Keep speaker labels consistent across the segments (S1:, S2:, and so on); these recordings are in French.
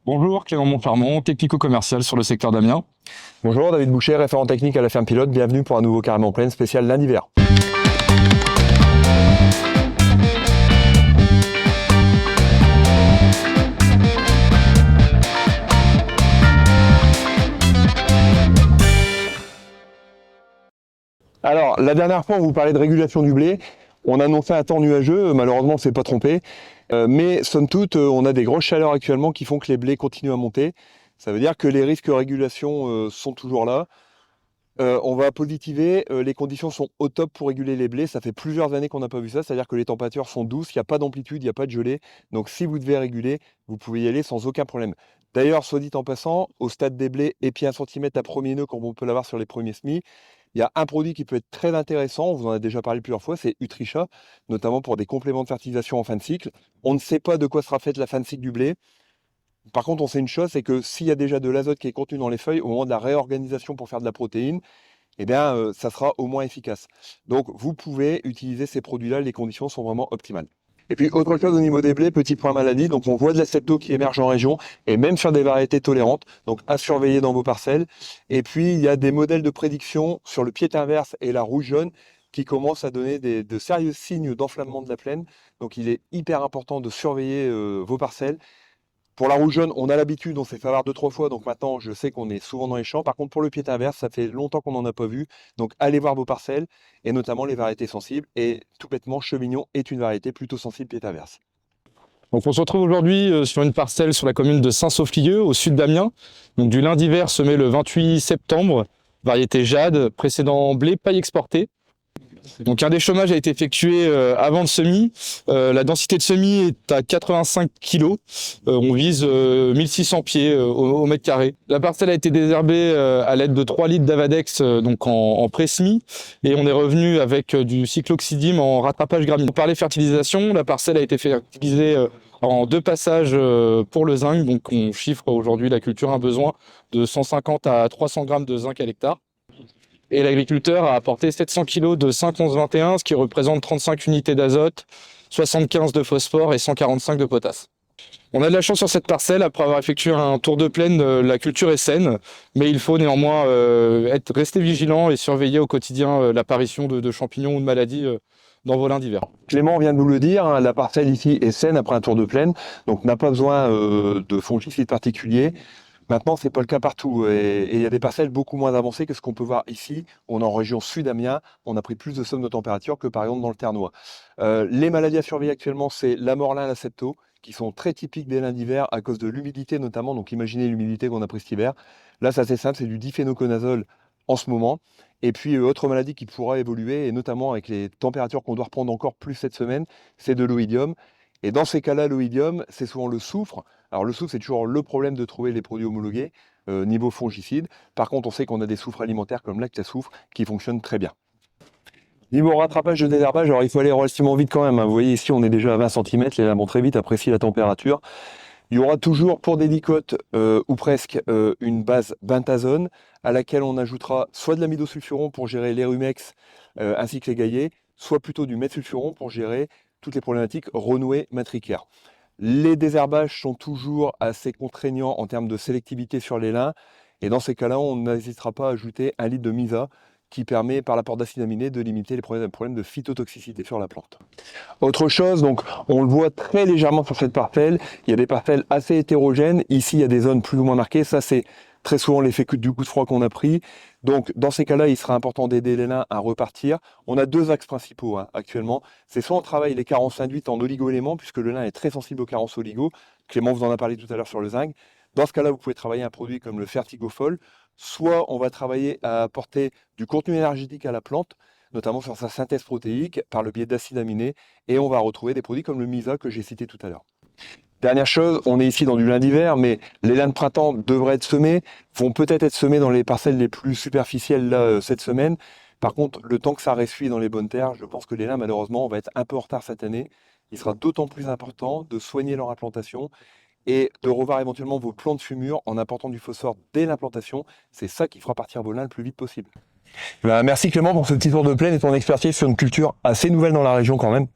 S1: Bonjour, Clément Montfermont, technico-commercial sur le secteur d'Amiens.
S2: Bonjour, David Boucher, référent technique à la ferme pilote. Bienvenue pour un nouveau Carrément en Plaine spécial lundi-hiver. Alors, la dernière fois, on vous parlait de régulation du blé. On annonçait un temps nuageux, malheureusement, on ne s'est pas trompé. Mais somme toute, on a des grosses chaleurs actuellement qui font que les blés continuent à monter. Ça veut dire que les risques de régulation sont toujours là. On va positiver, les conditions sont au top pour réguler les blés. Ça fait plusieurs années qu'on n'a pas vu ça, c'est-à-dire que les températures sont douces, il n'y a pas d'amplitude, il n'y a pas de gelée. Donc si vous devez réguler, vous pouvez y aller sans aucun problème. D'ailleurs, soit dit en passant, au stade des blés, épi 1 cm à premier nœud, comme on peut l'avoir sur les premiers semis, il y a un produit qui peut être très intéressant, on vous en a déjà parlé plusieurs fois, c'est Utrisha, notamment pour des compléments de fertilisation en fin de cycle. On ne sait pas de quoi sera faite la fin de cycle du blé. Par contre, on sait une chose, c'est que s'il y a déjà de l'azote qui est contenu dans les feuilles, au moment de la réorganisation pour faire de la protéine, eh bien, ça sera au moins efficace. Donc, vous pouvez utiliser ces produits-là, les conditions sont vraiment optimales. Et puis, autre chose au niveau des blés, petit point maladie, donc on voit de la septo qui émerge en région, et même sur des variétés tolérantes, donc à surveiller dans vos parcelles. Et puis, il y a des modèles de prédiction sur le pied inverse et la rouge jaune qui commencent à donner de sérieux signes d'enflammement de la plaine. Donc, il est hyper important de surveiller vos parcelles. Pour la rouge jaune, on a l'habitude, on s'est fait avoir 2-3 fois, donc maintenant je sais qu'on est souvent dans les champs. Par contre, pour le pied inverse, ça fait longtemps qu'on n'en a pas vu. Donc allez voir vos parcelles, et notamment les variétés sensibles. Et tout bêtement, Chevignon est une variété plutôt sensible pied inverse.
S1: Donc on se retrouve aujourd'hui sur une parcelle sur la commune de Saint-Sauflieu, au sud d'Amiens. Donc du lundi-vert semé le 28 septembre, variété jade, précédent blé, paille exportée. Donc un déchômage a été effectué avant le semis. La densité de semis est à 85 kg. On vise 1600 pieds au mètre carré. La parcelle a été désherbée à l'aide de 3 litres d'Avadex donc en pré-semis. Et on est revenu avec du cycloxidime en rattrapage gramineux. Pour parler fertilisation, la parcelle a été fertilisée en 2 passages pour le zinc. Donc on chiffre aujourd'hui la culture un besoin de 150 à 300 grammes de zinc à l'hectare. Et l'agriculteur a apporté 700 kg de 5,11,21, ce qui représente 35 unités d'azote, 75 de phosphore et 145 de potasse. On a de la chance sur cette parcelle, après avoir effectué un tour de plaine, la culture est saine, mais il faut néanmoins rester vigilant et surveiller au quotidien l'apparition de champignons ou de maladies dans vos lins d'hiver.
S2: Clément vient de nous le dire, hein, la parcelle ici est saine après un tour de plaine, donc n'a pas besoin de fongicides particuliers. Maintenant, ce n'est pas le cas partout, et il y a des parcelles beaucoup moins avancées que ce qu'on peut voir ici. On est en région sud Amiens, on a pris plus de sommes de température que par exemple dans le Ternois. Les maladies à surveiller actuellement, c'est la morlin, la septo, qui sont très typiques des lins d'hiver à cause de l'humidité notamment. Donc imaginez l'humidité qu'on a pris cet hiver. Là, c'est assez simple, c'est du diphénoconazole en ce moment. Et puis, autre maladie qui pourra évoluer, et notamment avec les températures qu'on doit reprendre encore plus cette semaine, c'est de l'oïdium. Et dans ces cas-là, l'oïdium, c'est souvent le soufre. Alors le soufre, c'est toujours le problème de trouver les produits homologués niveau fongicide. Par contre, on sait qu'on a des soufres alimentaires comme l'Actasoufre qui fonctionnent très bien. Niveau rattrapage de désherbage, alors il faut aller relativement vite quand même, hein. Vous voyez ici, on est déjà à 20 cm, les lames vont très vite, apprécie la température. Il y aura toujours pour des dicotes ou presque une base bentazone à laquelle on ajoutera soit de l'amidosulfuron pour gérer les rumex ainsi que les gaillets, soit plutôt du méthsulfuron pour gérer toutes les problématiques renouées matricaires. Les désherbages sont toujours assez contraignants en termes de sélectivité sur les lins, et dans ces cas-là, on n'hésitera pas à ajouter 1 litre de Misa qui permet par l'apport d'acides aminés de limiter les problèmes de phytotoxicité sur la plante. Autre chose, donc on le voit très légèrement sur cette parcelle, il y a des parcelles assez hétérogènes, ici il y a des zones plus ou moins marquées, ça c'est très souvent l'effet du coup de froid qu'on a pris. Donc dans ces cas-là, il sera important d'aider les lins à repartir. On a 2 axes principaux actuellement. C'est soit on travaille les carences induites en oligo-éléments, puisque le lin est très sensible aux carences oligo. Clément vous en a parlé tout à l'heure sur le zinc. Dans ce cas-là, vous pouvez travailler un produit comme le Fertigofol. Soit on va travailler à apporter du contenu énergétique à la plante, notamment sur sa synthèse protéique, par le biais d'acides aminés. Et on va retrouver des produits comme le Misa que j'ai cité tout à l'heure. Dernière chose, on est ici dans du lin d'hiver, mais les lins de printemps devraient être semés, vont peut-être être semés dans les parcelles les plus superficielles là, cette semaine. Par contre, le temps que ça ressuie dans les bonnes terres, je pense que les lins, malheureusement, on va être un peu en retard cette année. Il sera d'autant plus important de soigner leur implantation et de revoir éventuellement vos plants de fumure en apportant du phosphore dès l'implantation. C'est ça qui fera partir vos lins le plus vite possible. Merci Clément pour ce petit tour de plaine et ton expertise sur une culture assez nouvelle dans la région quand même.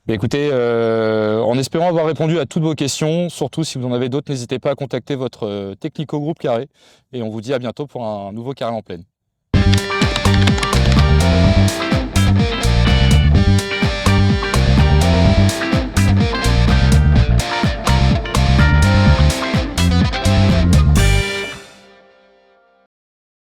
S1: Écoutez, en espérant avoir répondu à toutes vos questions, surtout si vous en avez d'autres, n'hésitez pas à contacter votre technico-groupe Carré. Et on vous dit à bientôt pour un nouveau Carré en plaine.